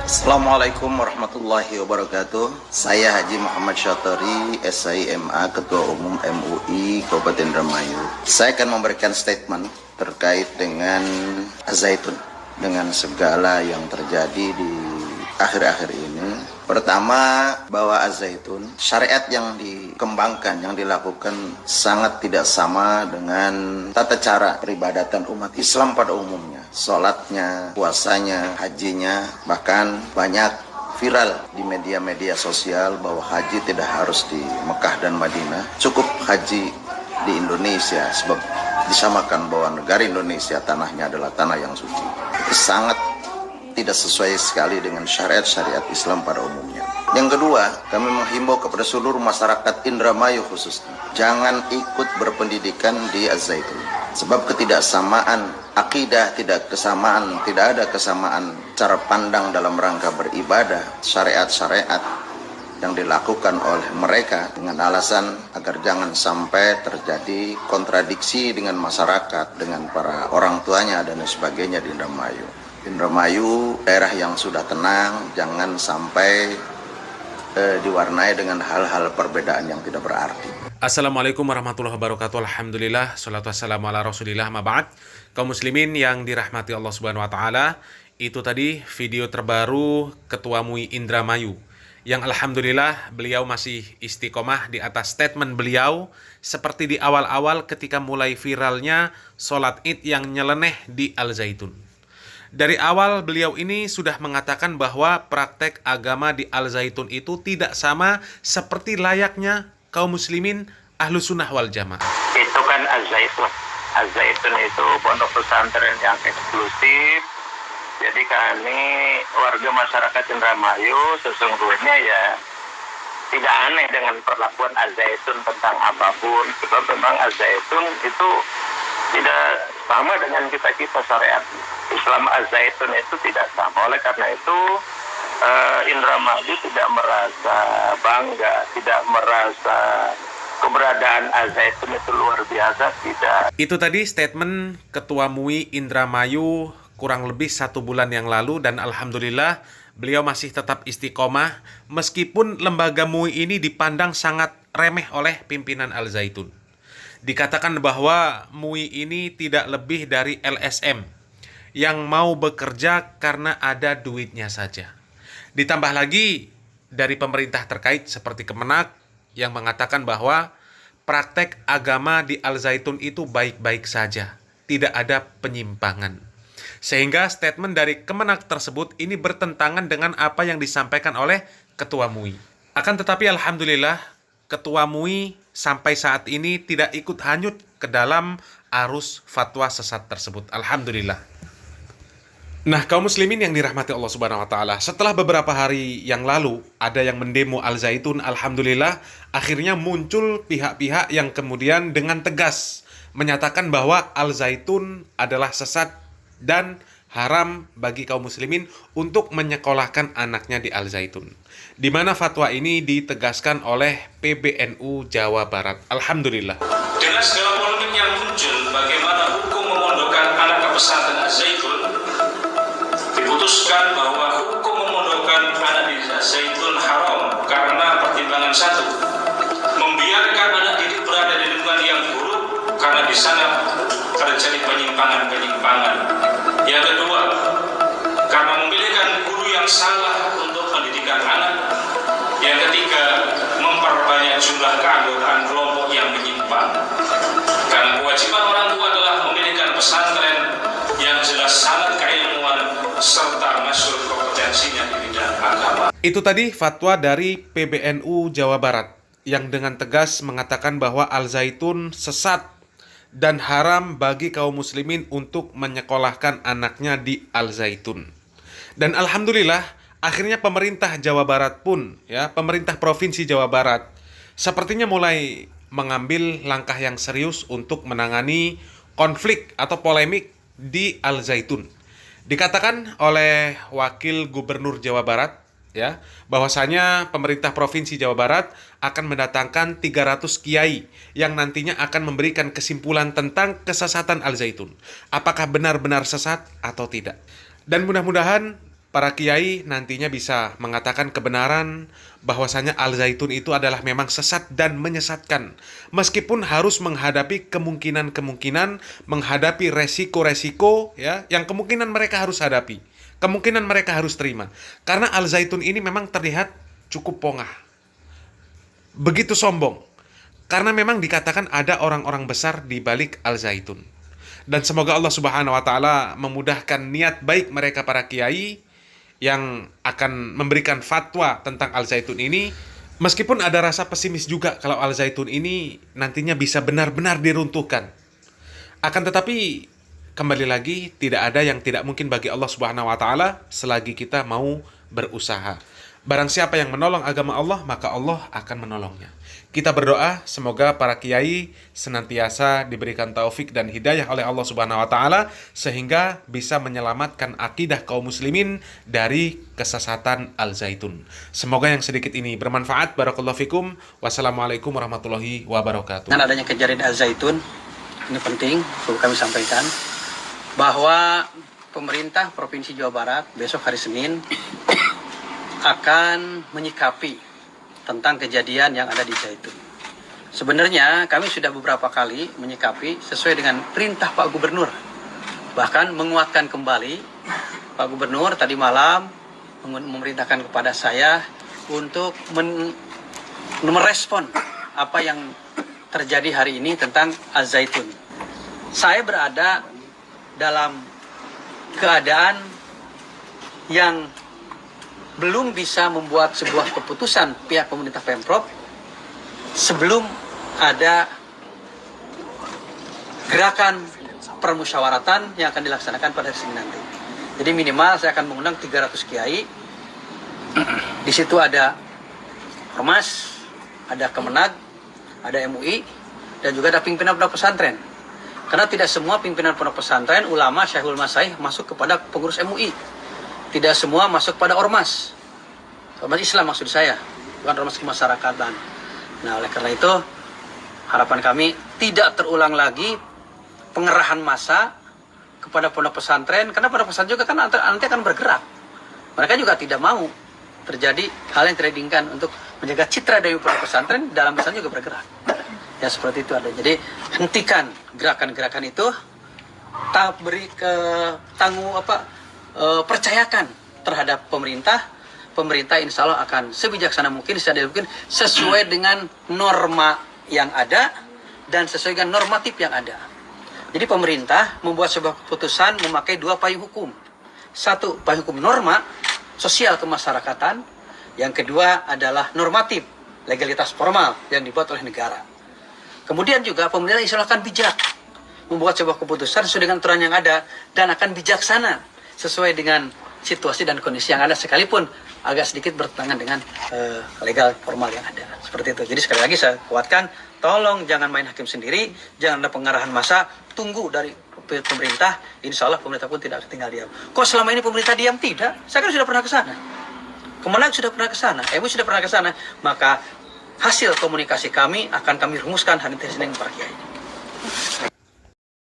Assalamualaikum warahmatullahi wabarakatuh. Saya Haji Muhammad Syatari, SIMA, Ketua Umum MUI Kabupaten Indramayu. Saya akan memberikan statement terkait dengan Az-Zaitun, dengan segala yang terjadi di akhir-akhir ini. Pertama, bahwa Az-Zaitun, syariat yang dikembangkan, yang dilakukan sangat tidak sama dengan tata cara peribadatan umat Islam pada umumnya. Sholatnya, puasanya, hajinya, bahkan banyak viral di media-media sosial bahwa haji tidak harus di Mekah dan Madinah, cukup haji di Indonesia, sebab disamakan bahwa negara Indonesia tanahnya adalah tanah yang suci. Itu sangat tidak sesuai sekali dengan syariat-syariat Islam pada umumnya. Yang kedua, kami menghimbau kepada seluruh masyarakat Indramayu khususnya, jangan ikut berpendidikan di Az-Zaitun. Sebab ketidaksamaan akidah, tidak ada kesamaan cara pandang dalam rangka beribadah, syariat-syariat yang dilakukan oleh mereka dengan alasan agar jangan sampai terjadi kontradiksi dengan masyarakat, dengan para orang tuanya dan sebagainya di Indramayu. Indramayu, daerah yang sudah tenang, jangan sampai diwarnai dengan hal-hal perbedaan yang tidak berarti. Assalamualaikum warahmatullahi wabarakatuh. Alhamdulillah, salatu wassalamu ala rasulillah, ma ba'd. Kaum muslimin yang dirahmati Allah subhanahu wa ta'ala, itu tadi video terbaru Ketua MUI Indramayu, yang alhamdulillah beliau masih istiqomah di atas statement beliau seperti di awal-awal ketika mulai viralnya sholat id yang nyeleneh di Al-Zaitun. Dari awal beliau ini sudah mengatakan bahwa praktek agama di Al-Zaitun itu tidak sama seperti layaknya kaum muslimin ahlu sunnah wal jamaah. Itu kan Az-Zaitun. Az-Zaitun itu pondok pesantren yang eksklusif. Jadi kami warga masyarakat Indramayu sesungguhnya ya tidak aneh dengan perlakuan Az-Zaitun tentang apapun. Sebab memang Az-Zaitun itu tidak sama dengan kita syariat Islam. Az-Zaitun itu tidak sama. Oleh karena itu Indramayu tidak merasa bangga, tidak merasa keberadaan Az-Zaitun itu luar biasa, tidak. Itu tadi statement Ketua MUI Indramayu kurang lebih 1 bulan yang lalu, dan alhamdulillah beliau masih tetap istiqomah meskipun lembaga MUI ini dipandang sangat remeh oleh pimpinan Al-Zaitun. Dikatakan bahwa MUI ini tidak lebih dari LSM yang mau bekerja karena ada duitnya saja. Ditambah lagi dari pemerintah terkait seperti Kemenak yang mengatakan bahwa praktek agama di Al-Zaitun itu baik-baik saja, tidak ada penyimpangan. Sehingga statement dari Kemenak tersebut ini bertentangan dengan apa yang disampaikan oleh Ketua MUI. Akan tetapi alhamdulillah Ketua MUI sampai saat ini tidak ikut hanyut ke dalam arus fatwa sesat tersebut. Alhamdulillah. Nah, kaum muslimin yang dirahmati Allah subhanahu wa ta'ala, setelah beberapa hari yang lalu ada yang mendemo Al-Zaitun, alhamdulillah akhirnya muncul pihak-pihak yang kemudian dengan tegas menyatakan bahwa Al-Zaitun adalah sesat dan haram bagi kaum muslimin untuk menyekolahkan anaknya di Al-Zaitun. Di mana fatwa ini ditegaskan oleh PBNU Jawa Barat. Alhamdulillah. Jelas dalam polemik yang muncul bagaimana hukum memondokkan anak ke pesantren Az-Zaitun, diputuskan bahwa hukum memondokkan anak di Az-Zaitun haram karena pertimbangan satu, membiarkan anak didik berada di lingkungan yang buruk karena di sana terjadi penyimpangan-penyimpangan. Yang kedua, karena memilihkan guru yang salah untuk pendidikan anak. Yang ketiga, memperbanyak jumlah keanggotaan kelompok yang menyimpang. Karena kewajiban orang tua adalah memilihkan pesantren yang jelas sangat keilmuan serta masyhur kompetensinya di bidang agama. Itu tadi fatwa dari PBNU Jawa Barat yang dengan tegas mengatakan bahwa Al-Zaitun sesat dan haram bagi kaum muslimin untuk menyekolahkan anaknya di Al-Zaitun. Dan alhamdulillah akhirnya pemerintah Jawa Barat pun, pemerintah Provinsi Jawa Barat sepertinya mulai mengambil langkah yang serius untuk menangani konflik atau polemik di Al-Zaitun. Dikatakan oleh Wakil Gubernur Jawa Barat bahwasanya pemerintah Provinsi Jawa Barat akan mendatangkan 300 kiai yang nantinya akan memberikan kesimpulan tentang kesesatan Al-Zaitun. Apakah benar-benar sesat atau tidak? Dan mudah-mudahan para kiai nantinya bisa mengatakan kebenaran bahwasanya Al-Zaitun itu adalah memang sesat dan menyesatkan. Meskipun harus menghadapi kemungkinan-kemungkinan, menghadapi resiko-resiko ya, yang kemungkinan mereka harus hadapi. Kemungkinan mereka harus terima. Karena Al-Zaitun ini memang terlihat cukup pongah. Begitu sombong. Karena memang dikatakan ada orang-orang besar di balik Al-Zaitun. Dan semoga Allah Subhanahu wa taala memudahkan niat baik mereka para kiai yang akan memberikan fatwa tentang Al-Zaitun ini, meskipun ada rasa pesimis juga kalau Al-Zaitun ini nantinya bisa benar-benar diruntuhkan. Akan tetapi kembali lagi, tidak ada yang tidak mungkin bagi Allah Subhanahu wa taala selagi kita mau berusaha. Barang siapa yang menolong agama Allah, maka Allah akan menolongnya. Kita berdoa semoga para kiai senantiasa diberikan taufik dan hidayah oleh Allah Subhanahu wa taala sehingga bisa menyelamatkan akidah kaum muslimin dari kesesatan Al-Zaitun. Semoga yang sedikit ini bermanfaat. Barakallahu fikum. Wassalamualaikum warahmatullahi wabarakatuh. Dengan adanya kejadian Al-Zaitun, ini penting perlu kami sampaikan bahwa pemerintah Provinsi Jawa Barat besok hari Senin akan menyikapi tentang kejadian yang ada di Zaitun. Sebenarnya kami sudah beberapa kali menyikapi sesuai dengan perintah Pak Gubernur. Bahkan menguatkan kembali Pak Gubernur tadi malam memerintahkan kepada saya untuk merespon apa yang terjadi hari ini tentang Al-Zaitun. Saya berada dalam keadaan yang belum bisa membuat sebuah keputusan pihak pemerintah Pemprov sebelum ada gerakan permusyawaratan yang akan dilaksanakan pada hari Senin nanti. Jadi minimal saya akan mengundang 300 kiai. Di situ ada Ormas, ada Kemenag, ada MUI, dan juga ada pimpinan pondok pesantren. Karena tidak semua pimpinan pondok pesantren, ulama, syekhul masaih masuk kepada pengurus MUI. Tidak semua masuk pada ormas. Ormas Islam maksud saya, bukan ormas kemasyarakatan. Nah, oleh karena itu, harapan kami tidak terulang lagi pengerahan massa kepada pondok pesantren, karena pondok pesantren juga kan nanti akan bergerak. Mereka juga tidak mau terjadi hal yang tidak diinginkan untuk menjaga citra dari pondok pesantren, dalam pesantren juga bergerak. Ya seperti itu ada. Jadi hentikan gerakan-gerakan itu, tak beri percayakan terhadap pemerintah. Pemerintah insya Allah akan sebijaksana mungkin, seadil mungkin, sesuai dengan norma yang ada dan sesuai dengan normatif yang ada. Jadi pemerintah membuat sebuah keputusan memakai 2 payung hukum. 1, payung hukum norma sosial kemasyarakatan. Yang kedua adalah normatif, legalitas formal yang dibuat oleh negara. Kemudian juga pemerintah insya Allah akan bijak membuat sebuah keputusan sesuai dengan aturan yang ada dan akan bijaksana sesuai dengan situasi dan kondisi yang ada, sekalipun agak sedikit bertentangan dengan legal formal yang ada. Seperti itu. Jadi sekali lagi saya kuatkan, tolong jangan main hakim sendiri, jangan ada pengarahan massa, tunggu dari pemerintah, insya Allah pemerintah pun tidak tinggal diam. Kok selama ini pemerintah diam? Tidak, saya kan sudah pernah ke sana. Kemenang sudah pernah ke sana, MUI sudah pernah ke sana, maka hasil komunikasi kami akan kami rumuskan hari ini dengan para kiai.